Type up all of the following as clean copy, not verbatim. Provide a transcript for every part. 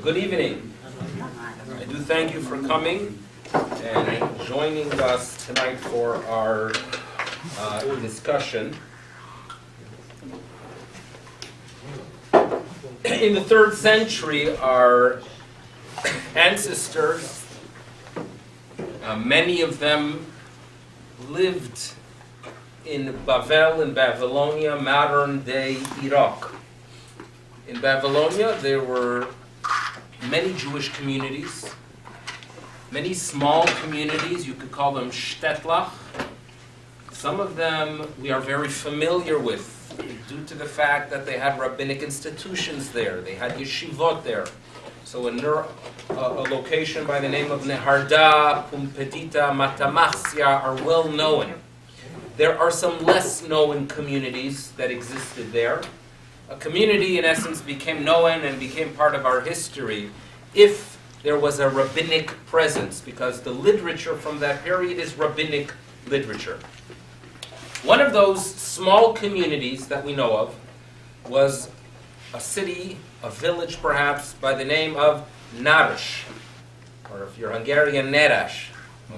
Good evening. I do thank you for coming and joining us tonight for our discussion. In the 3rd century, our ancestors, many of them lived in Bavel, in Babylonia, modern-day Iraq. In Babylonia, there were many Jewish communities, many small communities, you could call them shtetl. Some of them we are very familiar with due to the fact that they had rabbinic institutions there, they had yeshivot there. So a location by the name of Neharda, Pumpedita, Matamasya are well known. There are some less known communities that existed there. A community, in essence, became known and became part of our history if there was a rabbinic presence, because the literature from that period is rabbinic literature. One of those small communities that we know of was a city, a village perhaps, by the name of Narish, or if you're Hungarian, Nerash.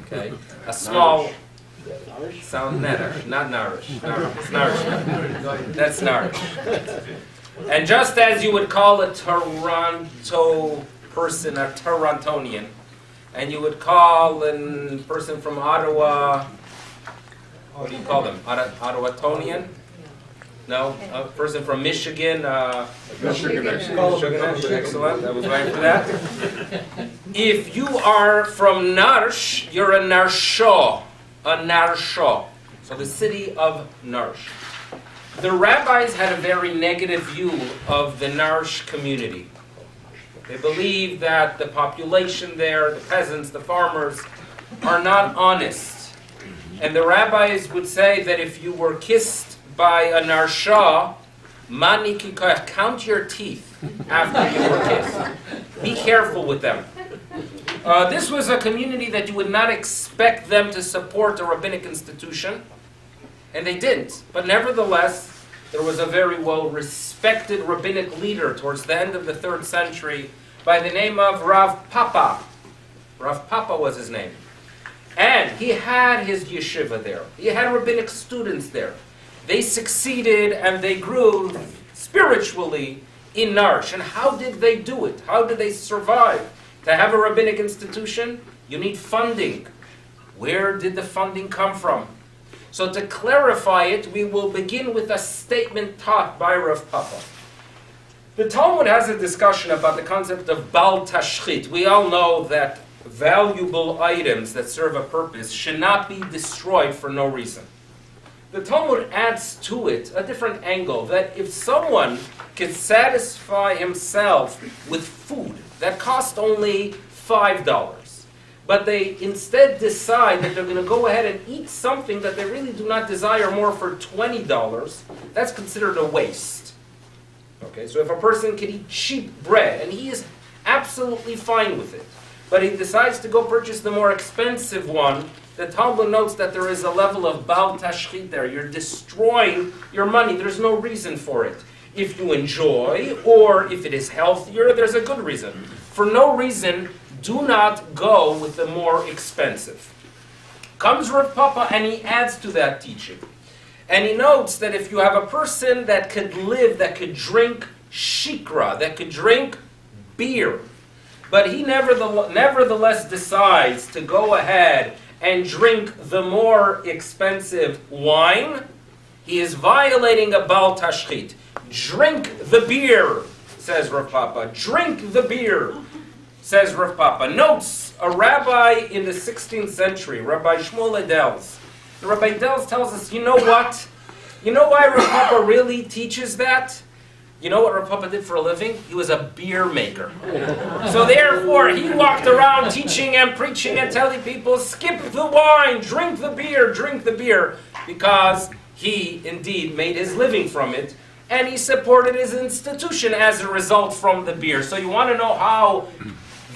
Okay, a small. Sound Narish, not Narish. It's Narish. That's Narish. And just as you would call a Toronto person a Torontonian, and you would call a person from Ottawa, what do you call them? Ottawatonian? No? A person from Michigan? Michiganer. Excellent. I was waiting for that. If you are from Narsh, you're a Narshaw. A Narshaw. So the city of Narsh. The rabbis had a very negative view of the Narsh community. They believed that the population there, the peasants, the farmers, are not honest. And the rabbis would say that if you were kissed by a Narsha, count your teeth after you were kissed. Be careful with them. This was a community that you would not expect them to support a rabbinic institution, and they didn't. But nevertheless, there was a very well-respected rabbinic leader towards the end of the 3rd century by the name of Rav Papa. Rav Papa was his name. And he had his yeshiva there. He had rabbinic students there. They succeeded and they grew spiritually in Narsh. And how did they do it? How did they survive? To have a rabbinic institution, you need funding. Where did the funding come from? So to clarify it, we will begin with a statement taught by Rav Papa. The Talmud has a discussion about the concept of bal tashchit. We all know that valuable items that serve a purpose should not be destroyed for no reason. The Talmud adds to it a different angle, that if someone can satisfy himself with food that cost only $5, but they instead decide that they're going to go ahead and eat something that they really do not desire more for $20, that's considered a waste. Okay, so if a person can eat cheap bread, and he is absolutely fine with it, but he decides to go purchase the more expensive one, the Talmud notes that there is a level of bal tashchit there. You're destroying your money. There's no reason for it. If you enjoy, or if it is healthier, there's a good reason. For no reason, do not go with the more expensive. Comes Rav Papa and he adds to that teaching. And he notes that if you have a person that could live, that could drink shikra, that could drink beer, but he nevertheless decides to go ahead and drink the more expensive wine, he is violating a bal tashchit. Drink the beer, says Rav Papa. Drink the beer, says Rav Papa. Notes a rabbi in the 16th century, Rabbi Shmuel Edels. And Rabbi Edels tells us, you know what? You know why Rav Papa really teaches that? You know what Rav Papa did for a living? He was a beer maker. So therefore, he walked around teaching and preaching and telling people, skip the wine, drink the beer, because he indeed made his living from it, and he supported his institution as a result from the beer. So you want to know how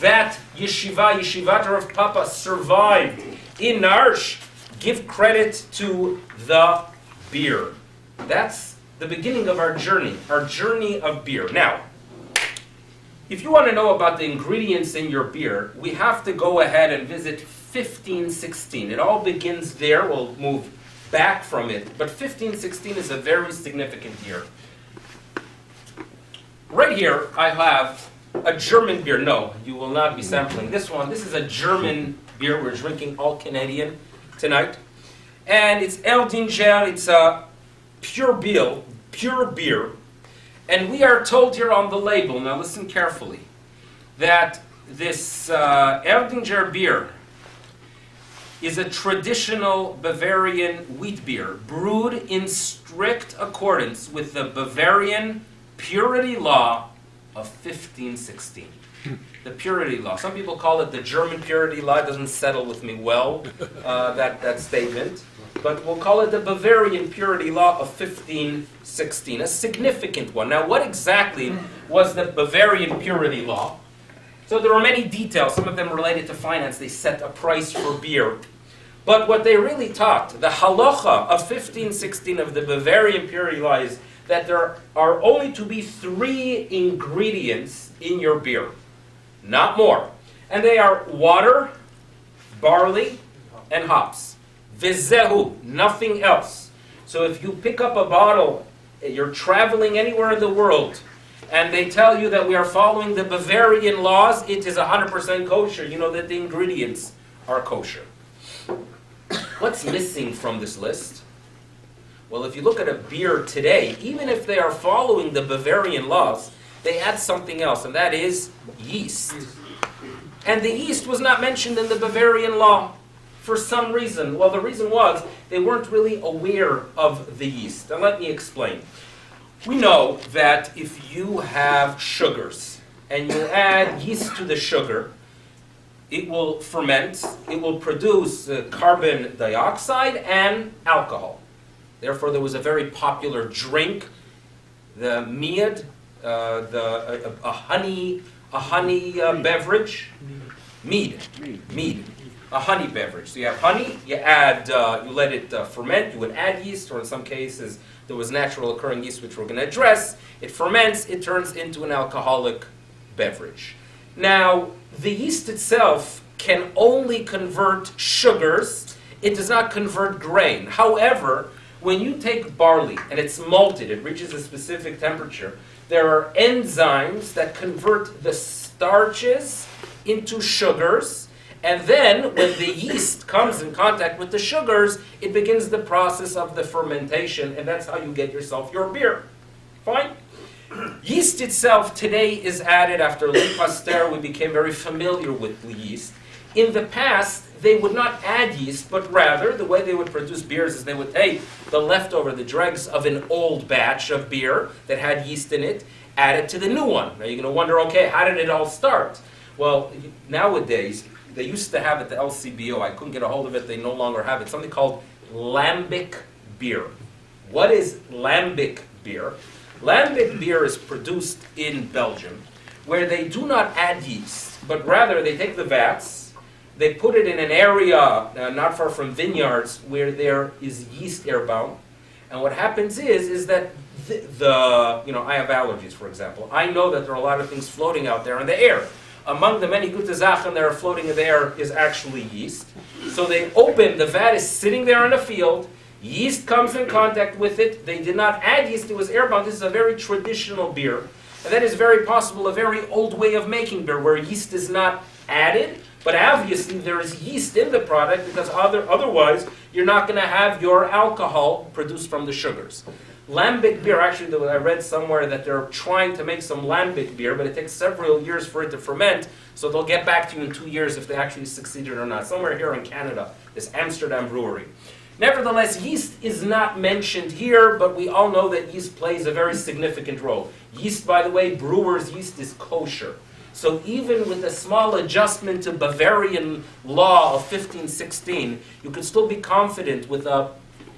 that yeshivat Rav Papa survived in Narsh? Give credit to the beer. That's the beginning of our journey of beer. Now, If you want to know about the ingredients in your beer, we have to go ahead and visit 1516. It all begins there. We'll move back from it. But 1516 is a very significant year. Right here, I have a German beer. No, you will not be sampling this one. This is a German beer. We're drinking all Canadian tonight. And it's Erdinger. It's a pure beer. And we are told here on the label, now listen carefully, that this Erdinger beer is a traditional Bavarian wheat beer brewed in strict accordance with the Bavarian purity law of 1516. The purity law. Some people call it the German purity law. It doesn't settle with me well, that statement. But we'll call it the Bavarian purity law of 1516, a significant one. Now, what exactly was the Bavarian purity law? So there are many details, some of them related to finance. They set a price for beer. But what they really taught, the halacha of 1516 of the Bavarian purity law, is that there are only to be 3 ingredients in your beer, not more. And they are water, barley, and hops. Vizehu, nothing else. So if you pick up a bottle, you're traveling anywhere in the world, and they tell you that we are following the Bavarian laws, it is 100% kosher. You know that the ingredients are kosher. What's missing from this list? Well, if you look at a beer today, even if they are following the Bavarian laws, they add something else, and that is yeast. And the yeast was not mentioned in the Bavarian law for some reason. Well, the reason was they weren't really aware of the yeast. And let me explain. We know that if you have sugars and you add yeast to the sugar, it will ferment, it will produce carbon dioxide and alcohol. Therefore, there was a very popular drink, the mead, a honey beverage, mead, a honey beverage. So you have honey, you add, you let it ferment. You would add yeast, or in some cases there was natural occurring yeast, which we're going to address. It ferments, it turns into an alcoholic beverage. Now, the yeast itself can only convert sugars. It does not convert grain. However, when you take barley and it's malted, it reaches a specific temperature, there are enzymes that convert the starches into sugars, and then when the yeast comes in contact with the sugars, it begins the process of the fermentation, and that's how you get yourself your beer. Fine? Yeast itself today is added after Louis Pasteur. We became very familiar with the yeast. In the past, they would not add yeast, but rather the way they would produce beers is they would take the leftover, the dregs of an old batch of beer that had yeast in it, add it to the new one. Now you're going to wonder, okay, how did it all start? Well, nowadays, they used to have at the LCBO, I couldn't get a hold of it, they no longer have it, something called lambic beer. What is lambic beer? Lambic beer is produced in Belgium, where they do not add yeast, but rather they take the vats, they put it in an area not far from vineyards where there is yeast airbound, and what happens is that I have allergies, for example. I know that there are a lot of things floating out there in the air. Among the many gute Sachen that are floating in the air is actually yeast. So they open, the vat is sitting there in a field, yeast comes in contact with it, they did not add yeast, it was airbound. This is a very traditional beer. And that is very possible, a very old way of making beer, where yeast is not added, but obviously there is yeast in the product, because otherwise you're not going to have your alcohol produced from the sugars. Lambic beer, actually, I read somewhere that they're trying to make some lambic beer, but it takes several years for it to ferment, so they'll get back to you in 2 years if they actually succeeded or not. Somewhere here in Canada, this Amsterdam brewery. Nevertheless, yeast is not mentioned here, but we all know that yeast plays a very significant role. Yeast, by the way, brewer's yeast is kosher. So even with a small adjustment to Bavarian law of 1516, you can still be confident with a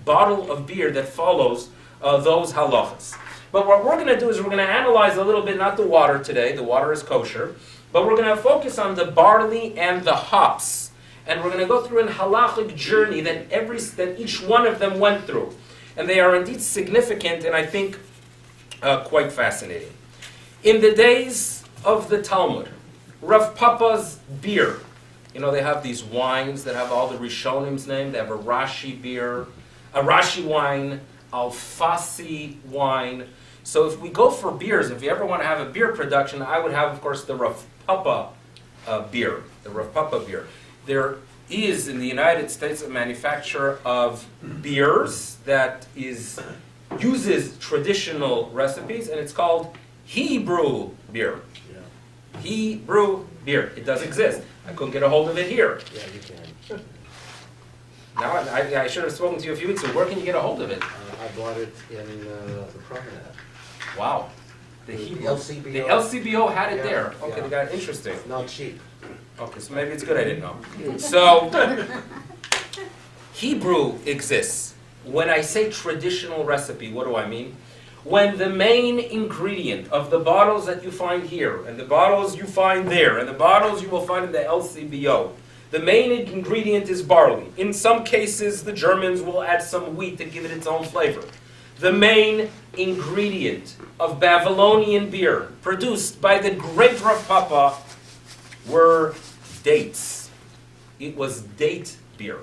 bottle of beer that follows those halachas. But what we're going to do is we're going to analyze a little bit, not the water today, the water is kosher, but we're going to focus on the barley and the hops. And we're going to go through a halachic journey that each one of them went through. And they are indeed significant and I think quite fascinating. In the days of the Talmud. Rav Papa's beer. You know, they have these wines that have all the Rishonim's name. They have a Rashi beer, a Rashi wine, Alfasi wine. So if we go for beers, if you ever want to have a beer production, I would have, of course, the Rav Papa beer, the Rav Papa beer. There is in the United States a manufacturer of beers that uses traditional recipes, and it's called Hebrew beer. Yeah. Hebrew beer. It does exist. I couldn't get a hold of it here. Yeah, you can. Now, I should have spoken to you a few weeks ago. Where can you get a hold of it? I bought it in the Promenade. Wow. The LCBO. The LCBO had it there. Okay, yeah. they got it. Interesting. Not cheap. Okay, so maybe it's good I didn't know. So, Hebrew exists. When I say traditional recipe, what do I mean? When the main ingredient of the bottles that you find here, and the bottles you find there, and the bottles you will find in the LCBO, the main ingredient is barley. In some cases, the Germans will add some wheat to give it its own flavor. The main ingredient of Babylonian beer, produced by the great Rav Papa, were dates. It was date beer.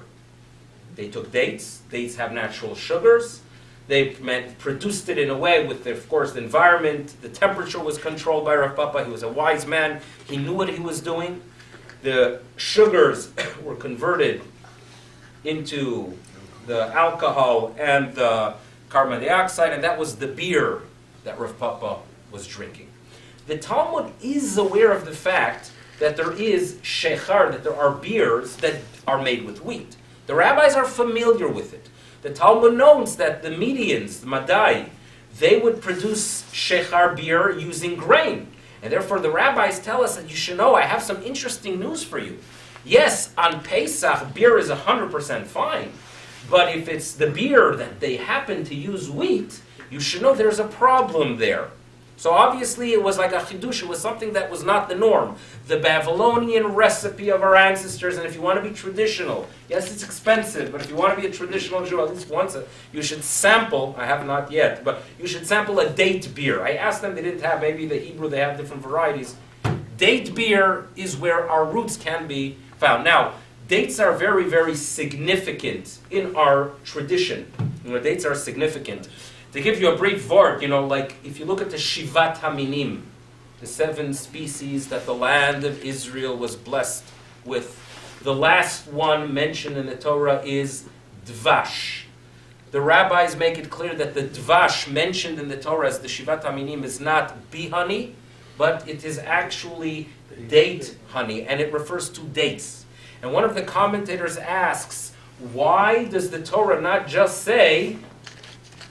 They took dates. Dates have natural sugars. They produced it in a way with, of course, the environment. The temperature was controlled by Rav Papa. He was a wise man. He knew what he was doing. The sugars were converted into the alcohol and the carbon dioxide, and that was the beer that Rav Papa was drinking. The Talmud is aware of the fact that there is shechar, that there are beers that are made with wheat. The rabbis are familiar with it. The Talmud knows that the Medians, the Madai, they would produce shechar beer using grain. And therefore the rabbis tell us that you should know, I have some interesting news for you. Yes, on Pesach, beer is 100% fine. But if it's the beer that they happen to use wheat, you should know there's a problem there. So obviously it was like a chidush, it was something that was not the norm. The Babylonian recipe of our ancestors, and if you want to be traditional, yes, it's expensive, but if you want to be a traditional Jew, at least once, you should sample, I have not yet, but you should sample a date beer. I asked them, they didn't have, maybe the Hebrew, they have different varieties. Date beer is where our roots can be found. Now, dates are very, very significant in our tradition. You know, dates are significant. To give you a brief word, you know, like if you look at the Shivat Haminim, the 7 species that the land of Israel was blessed with, the last one mentioned in the Torah is Dvash. The rabbis make it clear that the Dvash mentioned in the Torah as the Shivat Haminim is not bee honey, but it is actually date honey, and it refers to dates. And one of the commentators asks, why does the Torah not just say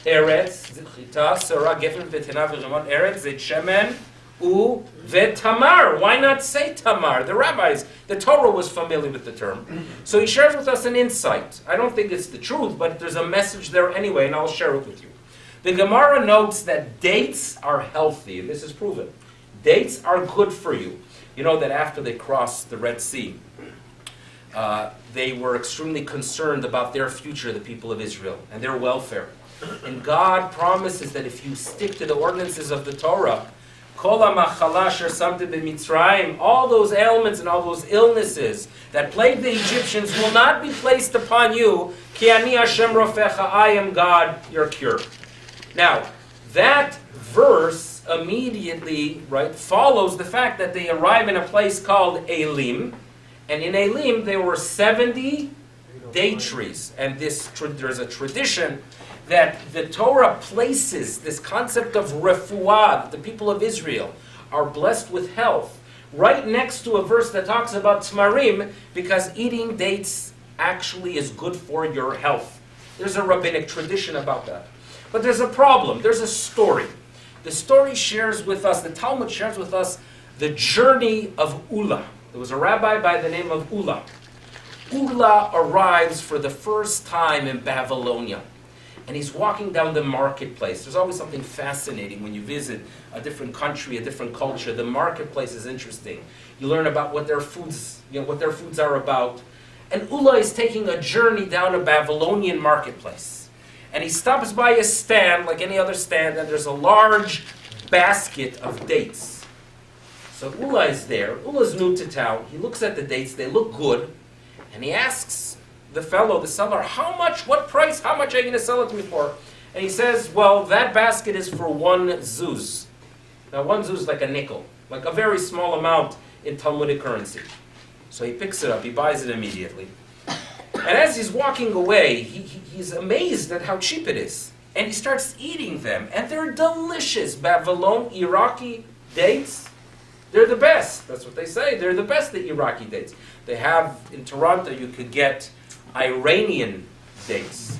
Eretz, Chita, Sarah, Gefen, Vetena, V'Ramon, Eretz, Zet Shemen, U, Vetamar. Why not say Tamar? The rabbis, the Torah was familiar with the term. So he shares with us an insight. I don't think it's the truth, but there's a message there anyway, and I'll share it with you. The Gemara notes that dates are healthy, and this is proven. Dates are good for you. You know that after they crossed the Red Sea, they were extremely concerned about their future, the people of Israel, and their welfare. And God promises that if you stick to the ordinances of the Torah, Kol HaMachala Asher Samte B'Mitzrayim, all those ailments and all those illnesses that plagued the Egyptians will not be placed upon you. Ki ani Hashem Rofecha, I am God, your cure. Now, that verse immediately, right, follows the fact that they arrive in a place called Elim, and in Elim there were 70 date trees, and there's a tradition that the Torah places this concept of refuah, that the people of Israel are blessed with health, right next to a verse that talks about tmarim, because eating dates actually is good for your health. There's a rabbinic tradition about that. But there's a problem. There's a story. The story shares with us, the Talmud shares with us, the journey of Ula. There was a rabbi by the name of Ula. Ula arrives for the first time in Babylonia. And he's walking down the marketplace. There's always something fascinating when you visit a different country, a different culture. The marketplace is interesting. You learn about what their foods, what their foods are about. And Ula is taking a journey down a Babylonian marketplace. And he stops by a stand, like any other stand, and there's a large basket of dates. So Ula is there. Ula's new to town. He looks at the dates. They look good. And he asks the fellow, the seller, how much, what price, how much are you going to sell it to me for? And he says, well, that basket is for 1 zuz. Now 1 zuz is like a nickel, like a very small amount in Talmudic currency. So he picks it up, he buys it immediately. And as he's walking away, he's amazed at how cheap it is. And he starts eating them, and they're delicious. Babylon, Iraqi dates, they're the best. That's what they say. They're the best, the Iraqi dates. They have, in Toronto, you could get Iranian dates.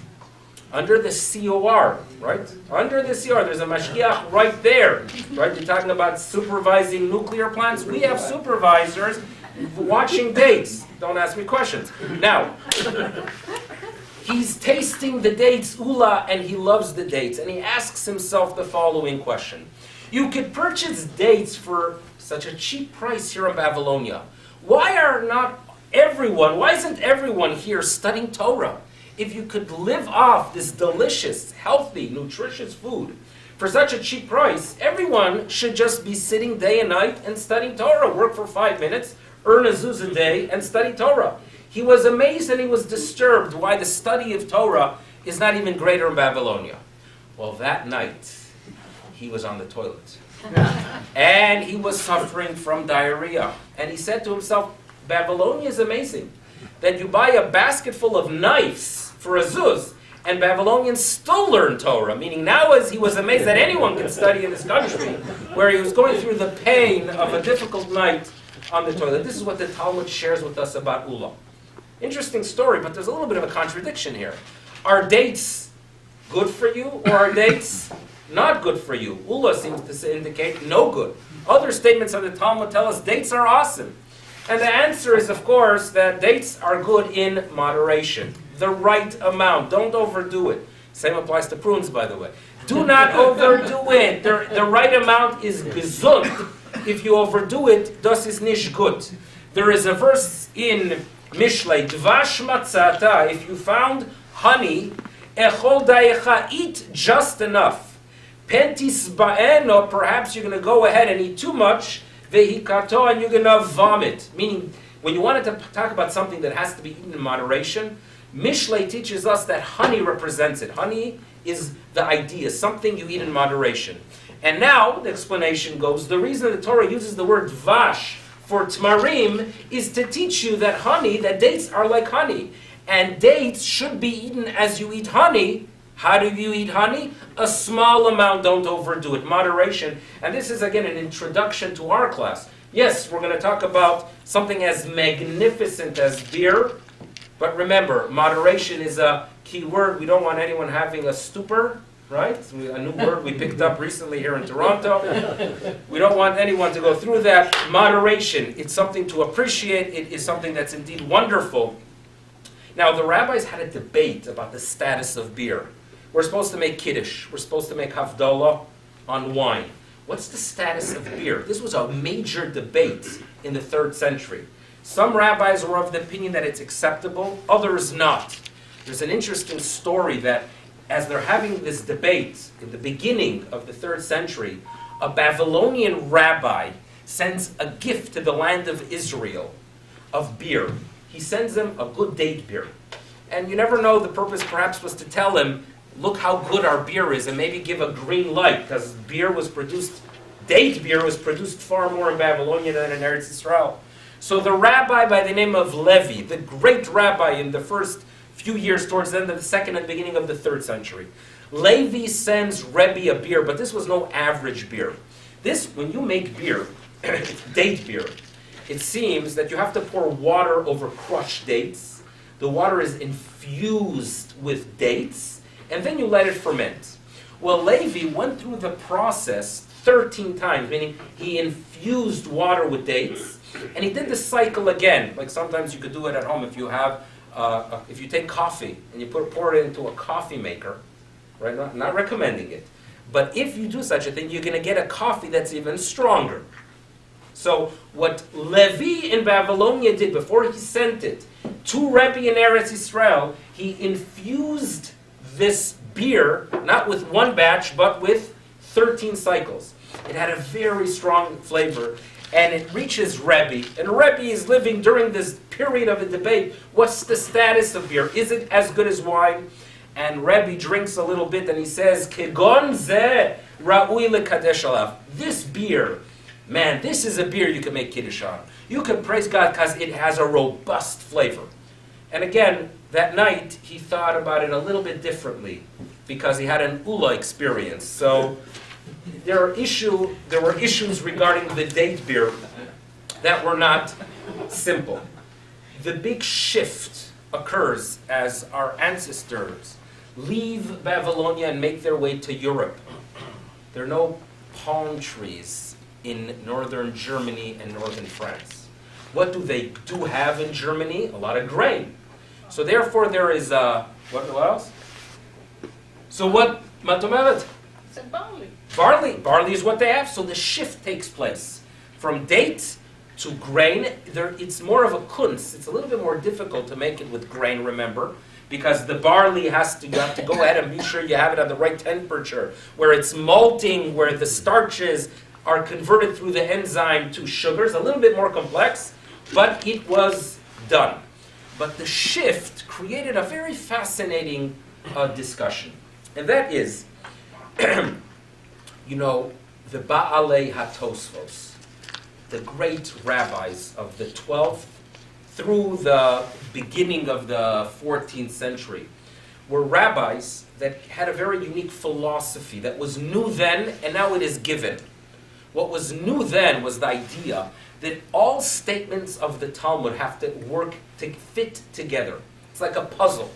Under the COR, right? Under the COR, there's a mashgiach right there, right? You're talking about supervising nuclear plants. We have supervisors watching dates. Don't ask me questions. Now, he's tasting the dates, Ula, and he loves the dates. And he asks himself the following question. You could purchase dates for such a cheap price here in Babylonia. Why isn't everyone here studying Torah? If you could live off this delicious, healthy, nutritious food for such a cheap price, everyone should just be sitting day and night and studying Torah. Work for 5 minutes, earn a zuz a day, and study Torah. He was amazed and he was disturbed why the study of Torah is not even greater in Babylonia. Well, that night, he was on the toilet. And he was suffering from diarrhea. And he said to himself, Babylonia is amazing. That you buy a basket full of knives for a zuz, and Babylonians still learn Torah. Meaning now as he was amazed that anyone can study in this country, where he was going through the pain of a difficult night on the toilet. This is what the Talmud shares with us about Ula. Interesting story, but there's a little bit of a contradiction here. Are dates good for you, or are dates not good for you? Ula seems to indicate no good. Other statements of the Talmud tell us dates are awesome. And the answer is, of course, that dates are good in moderation. The right amount. Don't overdo it. Same applies to prunes, by the way. Do not overdo it. The right amount is gesund. If you overdo it, das ist nicht gut. There is a verse in Mishlei, Dvash matzata, if you found honey, echol dayecha, eat just enough. Pentis ba'eno, perhaps you're going to go ahead and eat too much, vehikato, and you're going to vomit. Meaning, when you wanted to talk about something that has to be eaten in moderation, Mishlei teaches us that honey represents it. Honey is the idea, something you eat in moderation. And now, the explanation goes, the reason the Torah uses the word vash for tmarim is to teach you that honey, that dates are like honey. And dates should be eaten as you eat honey. How do you eat honey? A small amount, don't overdo it. Moderation. And this is, again, an introduction to our class. Yes, we're going to talk about something as magnificent as beer. But remember, moderation is a key word. We don't want anyone having a stupor, right? A new word we picked up recently here in Toronto. We don't want anyone to go through that. Moderation, it's something to appreciate. It is something that's indeed wonderful. Now, the rabbis had a debate about the status of beer. We're supposed to make kiddush. We're supposed to make havdalah on wine. What's the status of beer? This was a major debate in the 3rd century. Some rabbis were of the opinion that it's acceptable, others not. There's an interesting story that as they're having this debate in the beginning of the 3rd century, a Babylonian rabbi sends a gift to the land of Israel of beer. He sends them a good date beer. And you never know, the purpose perhaps was to tell him, look how good our beer is, and maybe give a green light, because date beer was produced far more in Babylonia than in Eretz Israel. So the rabbi by the name of Levi, the great rabbi in the first few years towards the end of the 2nd and beginning of the 3rd century, Levi sends Rebbe a beer, but this was no average beer. This, when you make beer, date beer, it seems that you have to pour water over crushed dates. The water is infused with dates, and then you let it ferment. Well, Levi went through the process 13 times, meaning he infused water with dates, and he did the cycle again. Like sometimes you could do it at home if you have, if you take coffee and you pour it into a coffee maker, right? Not recommending it, but if you do such a thing, you're going to get a coffee that's even stronger. So what Levi in Babylonia did before he sent it to Rebbe in Eretz Israel, he infused this beer, not with one batch, but with 13 cycles. It had a very strong flavor. and it reaches Rebbe, and Rebbe is living during this period of a debate. What's the status of beer? Is it as good as wine? And Rebbe drinks a little bit, and he says, "Kegon ze ra'ui lekadesh alav." This beer, man, this is a beer you can make kiddush on. You can praise God because it has a robust flavor. And again, that night he thought about it a little bit differently because he had an Ula experience. So there were issues regarding the date beer that were not simple. The big shift occurs as our ancestors leave Babylonia and make their way to Europe. There are no palm trees in northern Germany and northern France. What do they have in Germany? A lot of grain. So therefore there is what else? So what, Matomelet? Barley. Barley. Barley is what they have. So the shift takes place from date to grain. It's more of a kunst. It's a little bit more difficult to make it with grain, remember, because the barley you have to go ahead and be sure you have it at the right temperature, where it's malting, where the starches are converted through the enzyme to sugars. A little bit more complex, but it was done. But the shift created a very fascinating discussion. And that is, you know, the Baalei HaTosfos, the great rabbis of the 12th through the beginning of the 14th century, were rabbis that had a very unique philosophy that was new then and now it is given. What was new then was the idea that all statements of the Talmud have to work to fit together. It's like a puzzle.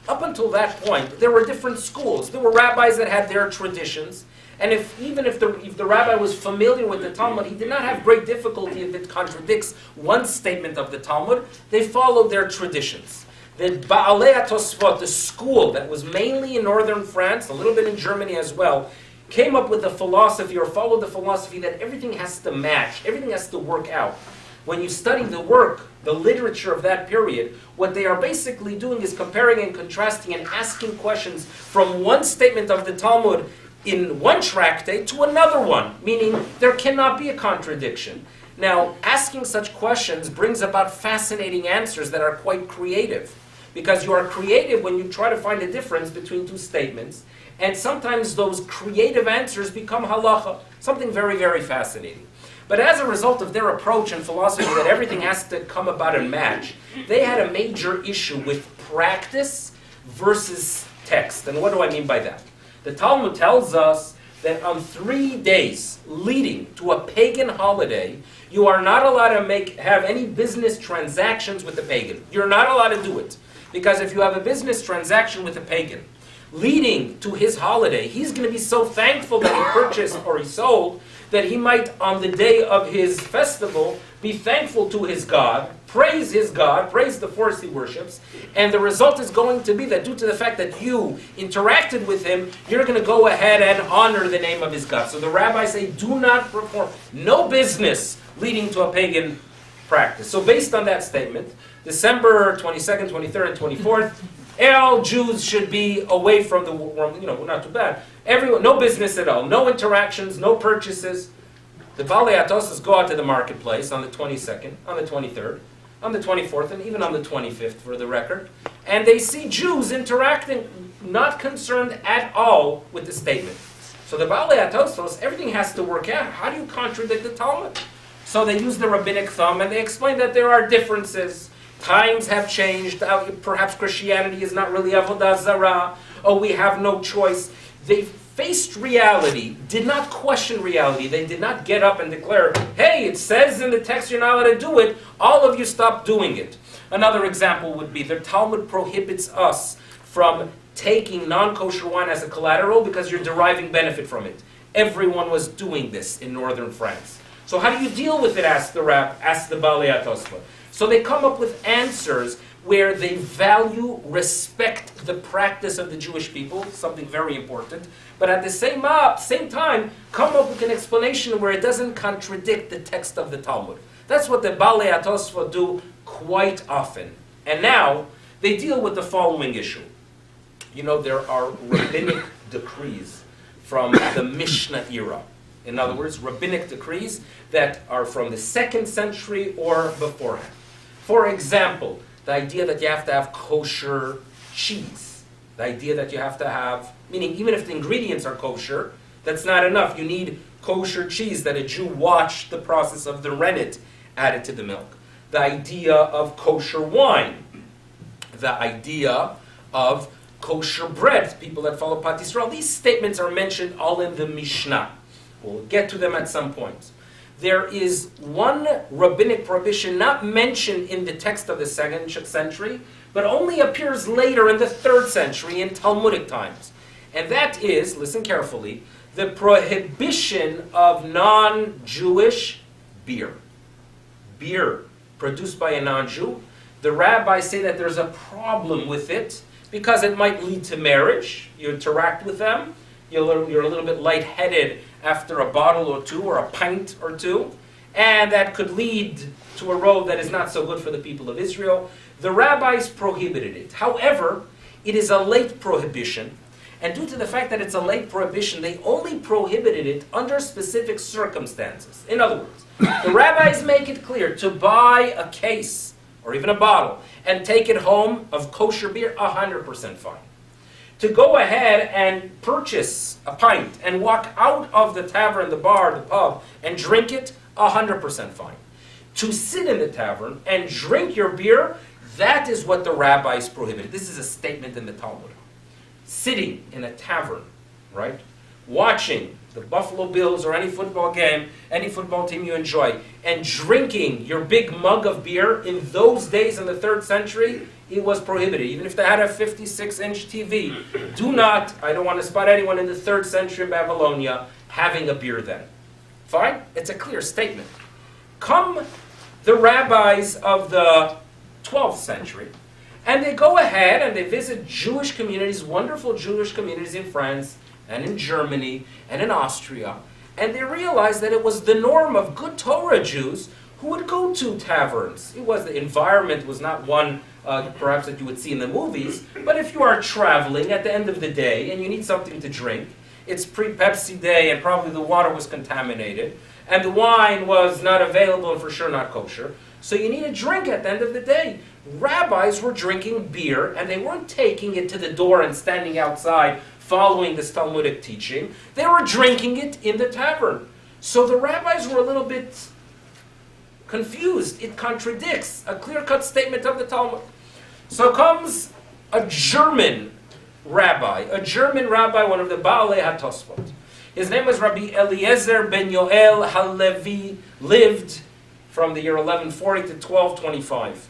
Up until that point, there were different schools. There were rabbis that had their traditions, and if the rabbi was familiar with the Talmud, he did not have great difficulty if it contradicts one statement of the Talmud. They followed their traditions. The Baalei HaTosfot, the school that was mainly in northern France, a little bit in Germany as well, came up with the philosophy, or followed the philosophy, that everything has to match, everything has to work out. When you study the work, the literature of that period, what they are basically doing is comparing and contrasting and asking questions from one statement of the Talmud in one tractate to another one, meaning there cannot be a contradiction. Now, asking such questions brings about fascinating answers that are quite creative, because you are creative when you try to find a difference between two statements, and sometimes those creative answers become halacha, something very, very fascinating. But as a result of their approach and philosophy that everything has to come about and match, they had a major issue with practice versus text. And what do I mean by that? The Talmud tells us that on 3 days leading to a pagan holiday, you are not allowed to have any business transactions with the pagan. You're not allowed to do it. Because if you have a business transaction with a pagan, leading to his holiday, he's going to be so thankful that he purchased or he sold, that he might, on the day of his festival, be thankful to his God, praise the force he worships, and the result is going to be that due to the fact that you interacted with him, you're going to go ahead and honor the name of his God. So the rabbis say, do not perform, no business leading to a pagan practice. So based on that statement, December 22nd, 23rd, and 24th, all Jews should be away from the world, not too bad. Everyone, no business at all, no interactions, no purchases. The Baalei HaTosfos go out to the marketplace on the 22nd, on the 23rd, on the 24th, and even on the 25th for the record. And they see Jews interacting, not concerned at all with the statement. So the Baalei HaTosfos, everything has to work out. How do you contradict the Talmud? So they use the rabbinic thumb and they explain that there are differences. Times have changed. Perhaps Christianity is not really Avodah Zarah. Oh, we have no choice. They faced reality, did not question reality. They did not get up and declare, hey, it says in the text you're not allowed to do it. All of you stop doing it. Another example would be the Talmud prohibits us from taking non-kosher wine as a collateral because you're deriving benefit from it. Everyone was doing this in northern France. So how do you deal with it, asked the Baalei HaTosfos. So they come up with answers where they value, respect the practice of the Jewish people, something very important, but at the same time, come up with an explanation where it doesn't contradict the text of the Talmud. That's what the Baalei HaTosfos do quite often. And now, they deal with the following issue. There are rabbinic decrees from the Mishnah era. In other words, rabbinic decrees that are from the 2nd century or beforehand. For example, the idea that you have to have kosher cheese. The idea that you have to have, meaning even if the ingredients are kosher, that's not enough. You need kosher cheese that a Jew watched the process of the rennet added to the milk. The idea of kosher wine. The idea of kosher bread, people that follow Pat Yisrael. These statements are mentioned all in the Mishnah. We'll get to them at some point. There is one rabbinic prohibition not mentioned in the text of the 2nd century, but only appears later in the 3rd century in Talmudic times. And that is, listen carefully, the prohibition of non-Jewish beer. Beer produced by a non-Jew. The rabbis say that there's a problem with it because it might lead to marriage. You interact with them. You're a little bit lightheaded after a bottle or two or a pint or two. And that could lead to a road that is not so good for the people of Israel. The rabbis prohibited it. However, it is a late prohibition. And due to the fact that it's a late prohibition, they only prohibited it under specific circumstances. In other words, the rabbis make it clear to buy a case or even a bottle and take it home of kosher beer, 100% fine. To go ahead and purchase a pint and walk out of the tavern, the bar, the pub, and drink it, 100% fine. To sit in the tavern and drink your beer, that is what the rabbis prohibited. This is a statement in the Talmud. Sitting in a tavern, right? Watching the Buffalo Bills or any football game, any football team you enjoy, and drinking your big mug of beer in those days in the 3rd century, it was prohibited. Even if they had a 56-inch TV, do not, I don't want to spot anyone in the 3rd century in Babylonia having a beer then. Fine? It's a clear statement. Come the rabbis of the 12th century, and they go ahead and they visit Jewish communities, wonderful Jewish communities in France and in Germany and in Austria, and they realized that it was the norm of good Torah Jews who would go to taverns. The environment was not one perhaps that you would see in the movies, but if you are traveling at the end of the day and you need something to drink, it's pre-Pepsi day and probably the water was contaminated, and the wine was not available and for sure not kosher, so you need a drink at the end of the day. Rabbis were drinking beer, and they weren't taking it to the door and standing outside following this Talmudic teaching. They were drinking it in the tavern. So the rabbis were a little bit confused. It contradicts a clear-cut statement of the Talmud. So comes a German rabbi, one of the Baalei HaTosfot. His name was Rabbi Eliezer ben Yoel Halevi, lived from the year 1140 to 1225.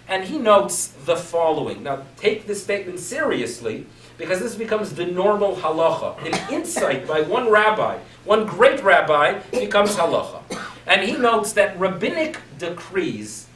And he notes the following. Now, take this statement seriously, because this becomes the normal halacha. An insight by one rabbi, one great rabbi, becomes halacha. And he notes that rabbinic decrees,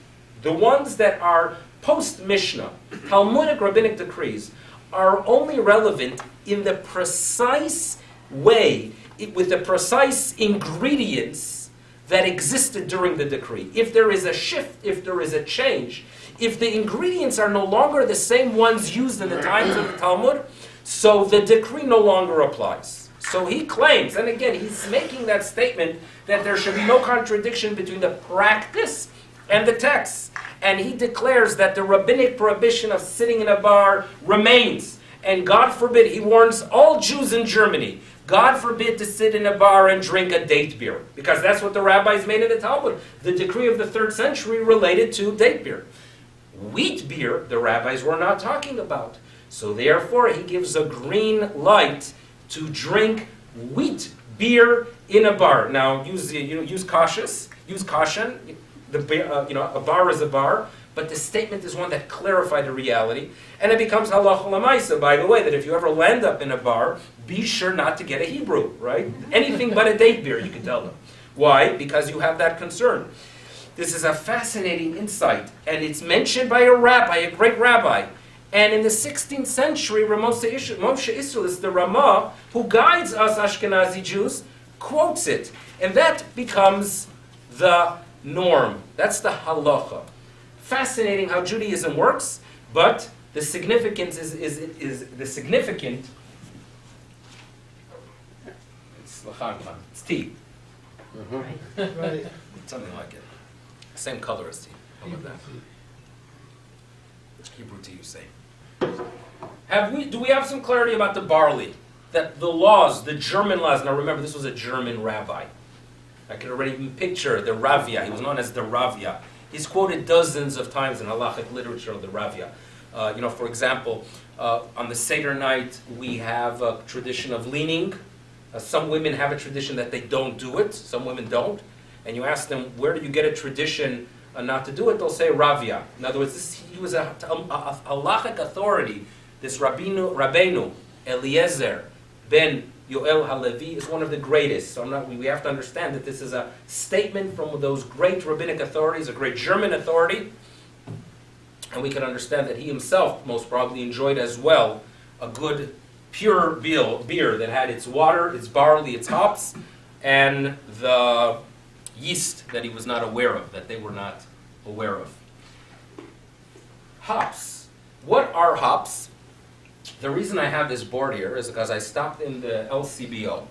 the ones that are post-Mishnah, Talmudic rabbinic decrees, are only relevant in the precise way, with the precise ingredients that existed during the decree. If there is a shift, if there is a change, if the ingredients are no longer the same ones used in the times of the Talmud, so the decree no longer applies. So he claims, and again, he's making that statement that there should be no contradiction between the practice and the text. And he declares that the rabbinic prohibition of sitting in a bar remains. And God forbid, he warns all Jews in Germany, God forbid to sit in a bar and drink a date beer. Because that's what the rabbis made in the Talmud. The decree of the 3rd century related to date beer. Wheat beer, the rabbis were not talking about. So therefore, he gives a green light to drink wheat beer in a bar. Now, use caution. A bar is a bar, but the statement is one that clarified the reality, and it becomes halacha l'maisa. By the way, that if you ever land up in a bar, be sure not to get a Hebrew, right? Anything but a date beer, you can tell them. Why? Because you have that concern. This is a fascinating insight, and it's mentioned by a rabbi, a great rabbi. And in the 16th century, Moshe Isserles, the Ramah, who guides us Ashkenazi Jews, quotes it. And that becomes the norm. That's the halacha. Fascinating how Judaism works, but the significance is the significant. It's L'chaim. It's tea. Right. Something like it. Same color as tea. How about that? Hebrew tea, you say. Do we have some clarity about the barley? That the laws, the German laws, now remember this was a German rabbi. I can already picture the Ravia. He was known as the Ravia. He's quoted dozens of times in halachic literature of the Ravia. For example, on the Seder night, we have a tradition of leaning. Some women have a tradition that they don't do it. Some women don't. And you ask them, where do you get a tradition not to do it? They'll say Ravia. In other words, he was a halachic authority. This Rabbeinu Eliezer ben Yoel Halevi is one of the greatest. So we have to understand that this is a statement from those great rabbinic authorities, a great German authority. And we can understand that he himself most probably enjoyed as well a good pure beer that had its water, its barley, its hops, and the yeast that he was not aware of, that they were not aware of. Hops. What are hops? The reason I have this board here is because I stopped in the LCBO.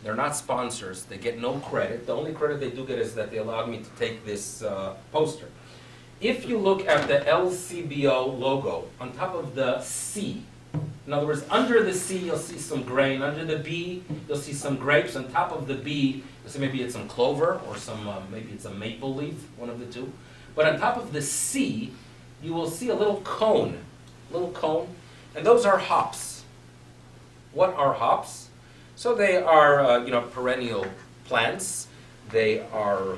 They're not sponsors. They get no credit. The only credit they do get is that they allowed me to take this poster. If you look at the LCBO logo, on top of the C, in other words, under the C you'll see some grain, under the B you'll see some grapes, on top of the B you'll see maybe it's some clover or some, maybe it's a maple leaf, one of the two. But on top of the C you will see a little cone, and those are hops. What are hops? So they are, perennial plants. They are,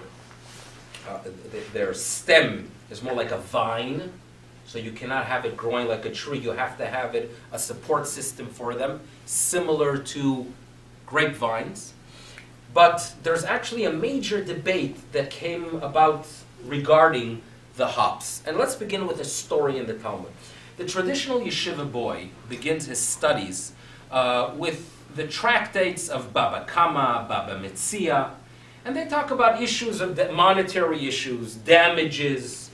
their stem is more like a vine, so you cannot have it growing like a tree. You have to have it a support system for them, similar to grapevines. But there's actually a major debate that came about regarding the hops. And let's begin with a story in the Talmud. The traditional yeshiva boy begins his studies with the tractates of Baba Kama, Baba Metzia, and they talk about issues of monetary issues, damages,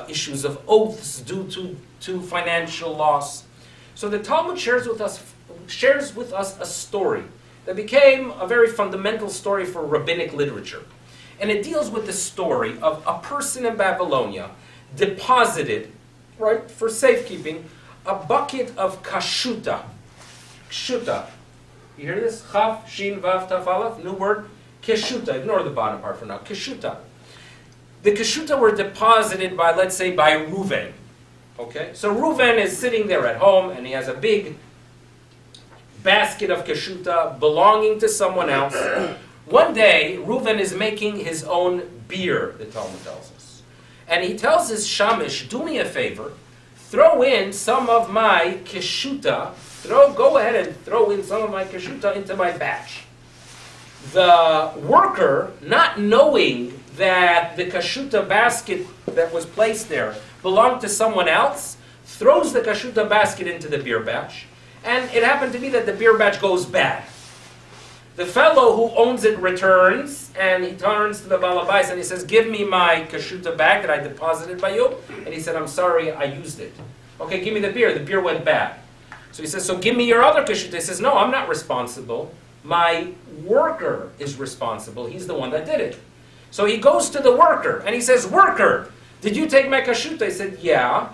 issues of oaths due to financial loss. So the Talmud shares with us a story that became a very fundamental story for rabbinic literature. And it deals with the story of a person in Babylonia deposited, right, for safekeeping, a bucket of kashuta. Kshuta. You hear this? Chaf, shin, vav, taf, aleph, new word. Keshuta. Ignore the bottom part for now. Keshuta. The Keshuta were deposited by, let's say, by Reuven. Okay? So Reuven is sitting there at home and he has a big basket of Keshuta belonging to someone else. One day, Reuven is making his own beer, the Talmud tells us. And he tells his shamish, do me a favor, throw in some of my Keshuta, go ahead and throw in some of my Keshuta into my batch. The worker, not knowing that the kashuta basket that was placed there belonged to someone else, throws the kashuta basket into the beer batch, and it happened to be that the beer batch goes bad. The fellow who owns it returns, and he turns to the balabais and he says, give me my kashuta bag that I deposited by you. And he said, I'm sorry, I used it. Okay, give me the beer. The beer went bad. So he says, so give me your other kashuta. He says, no, I'm not responsible. My worker is responsible. He's the one that did it. So he goes to the worker, and he says, worker, did you take my kashuta? He said, yeah.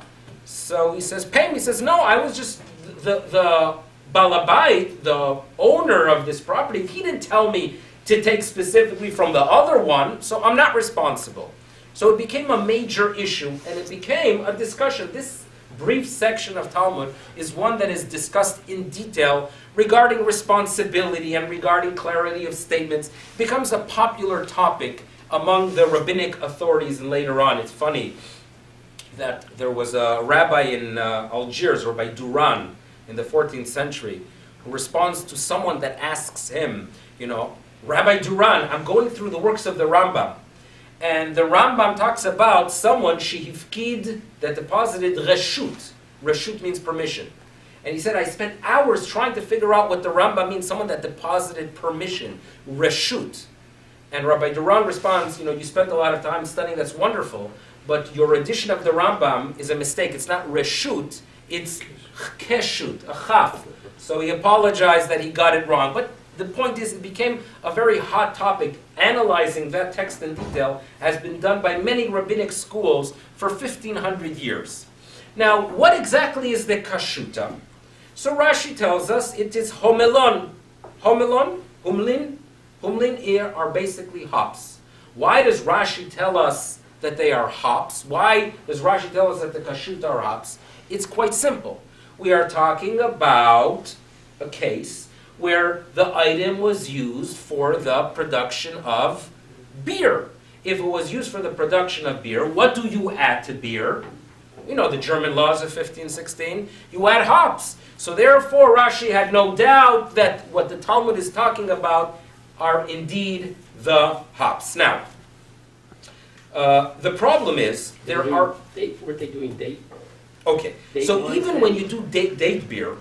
So he says, pay me. He says, no, I was just, the balabait, the owner of this property, he didn't tell me to take specifically from the other one, so I'm not responsible. So it became a major issue, and it became a discussion. This brief section of Talmud is one that is discussed in detail regarding responsibility and regarding clarity of statements. It becomes a popular topic among the rabbinic authorities, and later on, it's funny that there was a rabbi in Algiers, Rabbi Duran, in the 14th century, who responds to someone that asks him, Rabbi Duran, I'm going through the works of the Rambam, and the Rambam talks about someone, shehifkid, that deposited reshut. Reshut means permission. And he said, I spent hours trying to figure out what the Rambam means, someone that deposited permission, reshut. And Rabbi Duran responds, you spent a lot of time studying, that's wonderful, but your edition of the Rambam is a mistake. It's not reshut, it's keshut, a chaf. So he apologized that he got it wrong. But the point is, it became a very hot topic. Analyzing that text in detail has been done by many rabbinic schools for 1,500 years. Now, what exactly is the kashuta? So Rashi tells us it is homelon. Homelon, humlin. Humlin here are basically hops. Why does Rashi tell us that they are hops? Why does Rashi tell us that the kashuta are hops? It's quite simple. We are talking about a case where the item was used for the production of beer. If it was used for the production of beer, what do you add to beer? You know the German laws of 1516. You add hops. So therefore, Rashi had no doubt that what the Talmud is talking about are indeed the hops. Now, the problem is Weren't they doing date? Okay, Date so wine even and- when you do date beer,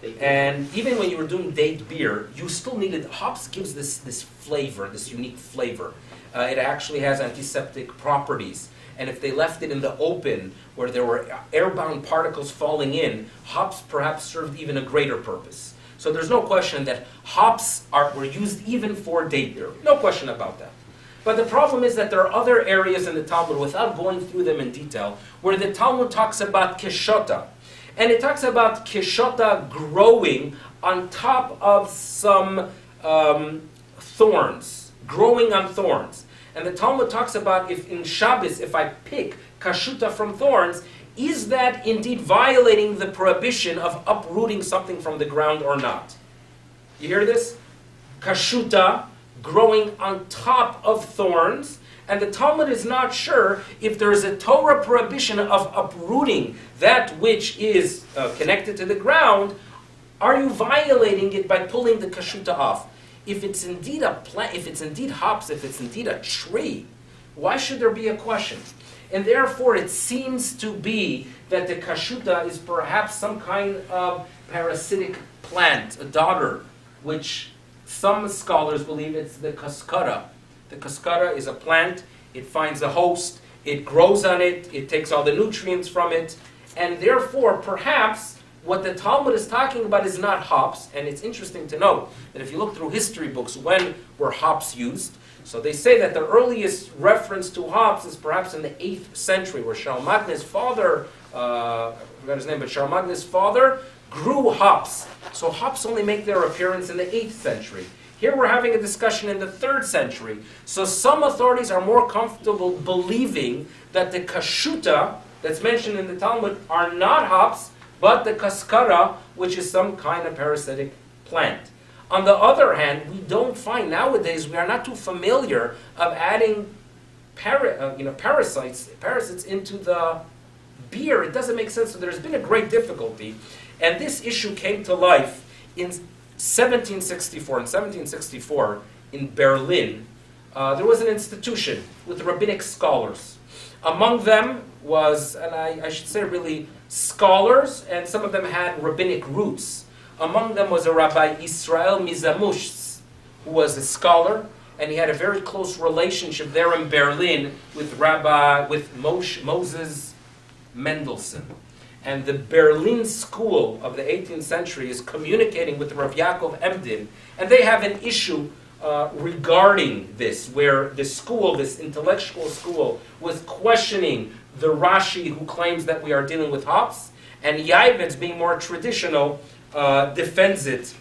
Date and even when you were doing date beer, you still needed, hops gives this flavor, this unique flavor. It actually has antiseptic properties. And if they left it in the open, where there were airbound particles falling in, hops perhaps served even a greater purpose. So there's no question that hops were used even for date beer. No question about that. But the problem is that there are other areas in the Talmud, without going through them in detail, where the Talmud talks about keshota. And it talks about keshota growing on top of some thorns, growing on thorns. And the Talmud talks about if in Shabbos, if I pick kashuta from thorns, is that indeed violating the prohibition of uprooting something from the ground or not? You hear this? Kashuta growing on top of thorns, and the Talmud is not sure if there is a Torah prohibition of uprooting that which is connected to the ground. Are you violating it by pulling the kashuta off? If it's indeed a plant, if it's indeed hops, if it's indeed a tree, why should there be a question? And therefore, it seems to be that the kashuta is perhaps some kind of parasitic plant, a daughter, which some scholars believe it's the kaskara. The kaskara is a plant, it finds a host, it grows on it, it takes all the nutrients from it, and therefore, perhaps, what the Talmud is talking about is not hops, and it's interesting to note that if you look through history books, when were hops used? So they say that the earliest reference to hops is perhaps in the 8th century, where Shalmagne's father, I forgot his name, but Shalmagne's father grew hops. So hops only make their appearance in the 8th century. Here we're having a discussion in the 3rd century. So some authorities are more comfortable believing that the kashuta that's mentioned in the Talmud are not hops, but the kaskara, which is some kind of parasitic plant. On the other hand, we don't find nowadays, we are not too familiar of adding parasites into the beer. It doesn't make sense. So there's been a great difficulty. And this issue came to life in 1764. In 1764, in Berlin, there was an institution with rabbinic scholars. Among them was, and I should say really, scholars, and some of them had rabbinic roots. Among them was a Rabbi Israel Mizamush, who was a scholar, and he had a very close relationship there in Berlin with Moses Mendelssohn. And the Berlin school of the 18th century is communicating with Rav Yaakov Emden, and they have an issue regarding this, where the school, this intellectual school, was questioning the Rashi who claims that we are dealing with hops, and Yavitz, being more traditional, defends it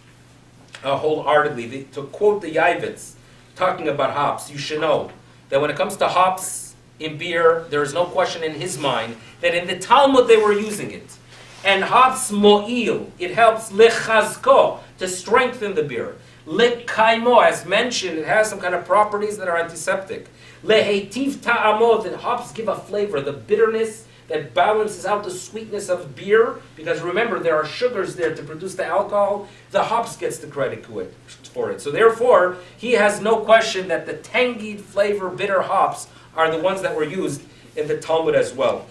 wholeheartedly. To quote the Yavitz, talking about hops, you should know that when it comes to hops in beer, there is no question in his mind that in the Talmud they were using it. And hops mo'il, it helps lechazko, to strengthen the beer. Lekaimo, as mentioned, it has some kind of properties that are antiseptic. Lehetiv ta'amo, that hops give a flavor, the bitterness that balances out the sweetness of beer, because remember, there are sugars there to produce the alcohol. The hops gets the credit for it. So therefore, he has no question that the tangy flavor, bitter hops are the ones that were used in the Talmud as well.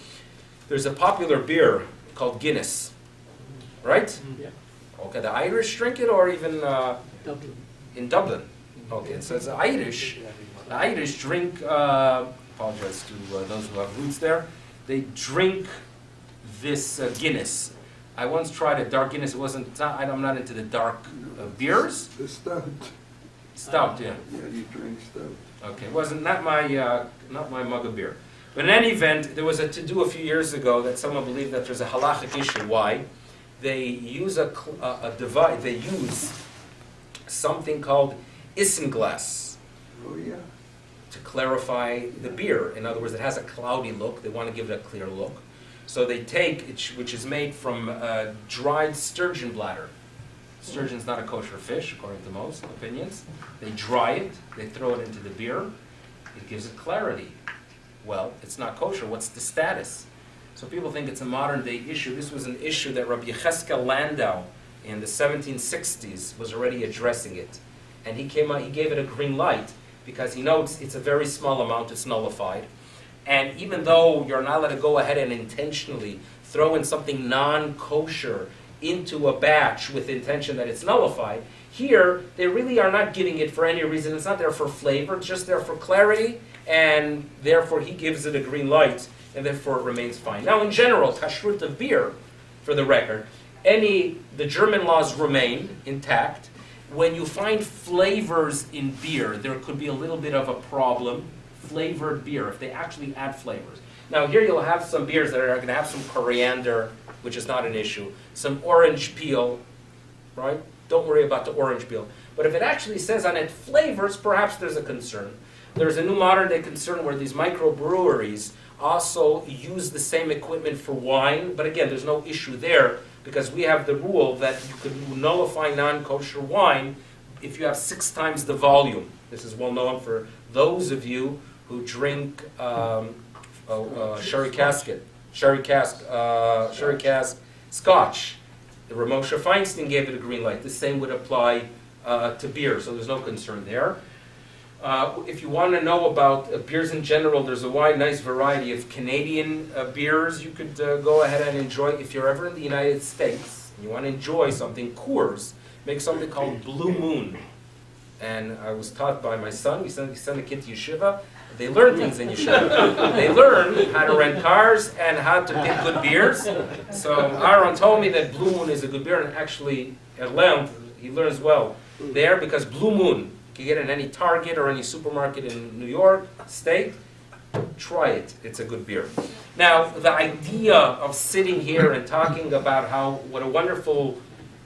There's a popular beer called Guinness, right? Yeah. Okay, the Irish drink it, or even Dublin. in Dublin. Okay, so it's Irish. The Irish drink, apologize to those who have roots there, they drink this Guinness. I once tried a dark Guinness. I'm not into the dark beers. The stout. Stout, yeah. Yeah, you drink stout. Okay, it wasn't not my mug of beer. But in any event, there was a to-do a few years ago that someone believed that there's a halachic issue. Why? They use a device. They use something called isinglass Oh, yeah. to clarify the beer. In other words, it has a cloudy look. They want to give it a clear look. So they take it, which is made from dried sturgeon bladder. Sturgeon's not a kosher fish, according to most opinions. They dry it, they throw it into the beer, it gives it clarity. Well, it's not kosher. What's the status? So people think it's a modern day issue. This was an issue that Rabbi Milevsky Landau in the 1760s was already addressing it. And he came out, he gave it a green light because he knows it's a very small amount, it's nullified. And even though you're not allowed to go ahead and intentionally throw in something non-kosher into a batch with the intention that it's nullified, here they really are not giving it for any reason. It's not there for flavor, it's just there for clarity, and therefore he gives it a green light, and therefore it remains fine. Now in general, kashrut of beer, for the record, the German laws remain intact. When you find flavors in beer, there could be a little bit of a problem. Flavored beer, if they actually add flavors. Now here you'll have some beers that are going to have some coriander, which is not an issue, some orange peel, right? Don't worry about the orange peel. But if it actually says on it flavors, perhaps there's a concern. There's a new modern day concern where these microbreweries also use the same equipment for wine, but again, there's no issue there because we have the rule that you could nullify non-kosher wine if you have 6 times the volume. This is well known for those of you who drink sherry cask scotch. The Ramosha Feinstein gave it a green light. The same would apply to beer, so there's no concern there. If you want to know about beers in general, there's a wide, nice variety of Canadian beers you could go ahead and enjoy. If you're ever in the United States and you want to enjoy something, Coors makes something called Blue Moon. And I was taught by my son, we send a kid to yeshiva, they learn things in yeshiva. They learn how to rent cars and how to pick good beers. So Aaron told me that Blue Moon is a good beer, and actually at length he learns well there because Blue Moon, you can get it in any Target or any supermarket in New York State. Try it, it's a good beer. Now the idea of sitting here and talking about what a wonderful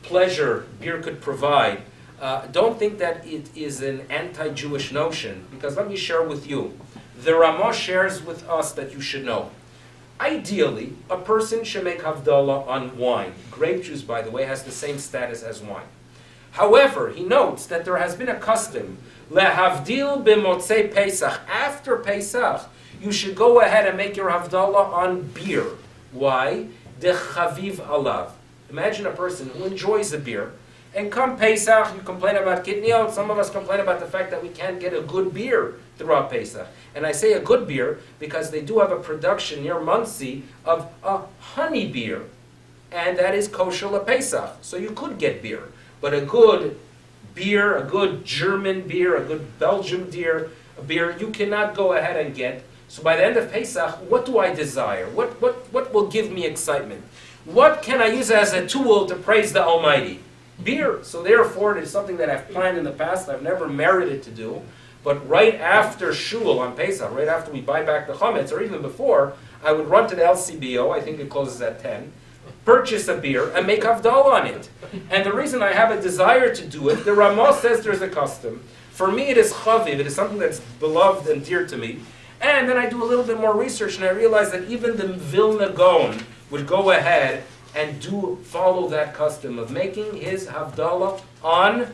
pleasure beer could provide, don't think that it is an anti-Jewish notion, because let me share with you. The Ramah shares with us that you should know. Ideally, a person should make Havdalah on wine. Grape juice, by the way, has the same status as wine. However, he notes that there has been a custom, lehavdil b'motzei Pesach. After Pesach, you should go ahead and make your Havdalah on beer. Why? Dechaviv alav. Imagine a person who enjoys the beer, and come Pesach, you complain about kidneyot. Some of us complain about the fact that we can't get a good beer throughout Pesach. And I say a good beer because they do have a production near Muncie of a honey beer. And that is kosher LePesach. So you could get beer. But a good beer, a good German beer, a good Belgian beer, you cannot go ahead and get. So by the end of Pesach, what do I desire? What will give me excitement? What can I use as a tool to praise the Almighty? Beer. So therefore, it is something that I've planned in the past. I've never merited to do. But right after Shul on Pesach, right after we buy back the chametz, or even before, I would run to the LCBO, I think it closes at 10, purchase a beer, and make Havdalah on it. And the reason I have a desire to do it, the Ramah says there's a custom. For me, it is chaviv. It is something that's beloved and dear to me. And then I do a little bit more research, and I realize that even the Vilna Gaon would go ahead and follow that custom of making his Havdalah on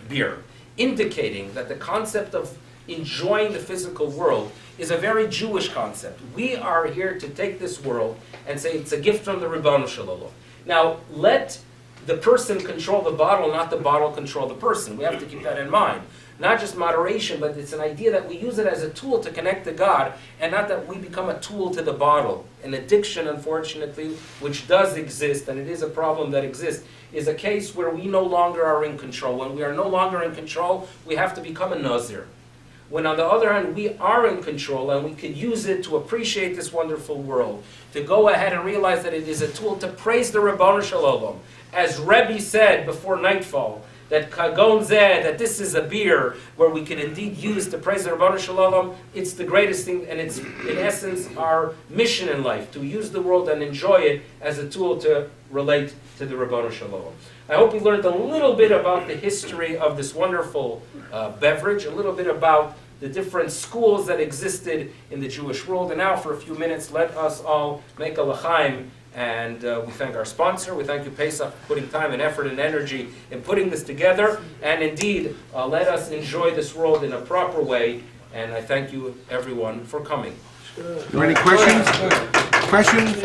beer, indicating that the concept of enjoying the physical world is a very Jewish concept. We are here to take this world and say it's a gift from the Ribbonu Shel Olam. Now, let the person control the bottle, not the bottle control the person. We have to keep that in mind. Not just moderation, but it's an idea that we use it as a tool to connect to God, and not that we become a tool to the bottle. An addiction, unfortunately, which does exist, and it is a problem that exists, is a case where we no longer are in control. When we are no longer in control, we have to become a nazir. when on the other hand we are in control and we could use it to appreciate this wonderful world, to go ahead and realize that it is a tool to praise the Ribono Shel Olam. As Rebbe said before nightfall, that Kagon Zeh, that this is a beer where we can indeed use to praise the Ribono Shel Olam. It's the greatest thing, and it's in essence our mission in life, to use the world and enjoy it as a tool to relate to the Ribono Shel Olam. I hope you learned a little bit about the history of this wonderful beverage, a little bit about the different schools that existed in the Jewish world. And now for a few minutes, let us all make a l'chaim. And we thank our sponsor. We thank you, Pesach, for putting time and effort and energy in putting this together. And indeed, let us enjoy this world in a proper way. And I thank you, everyone, for coming. Any questions? Questions?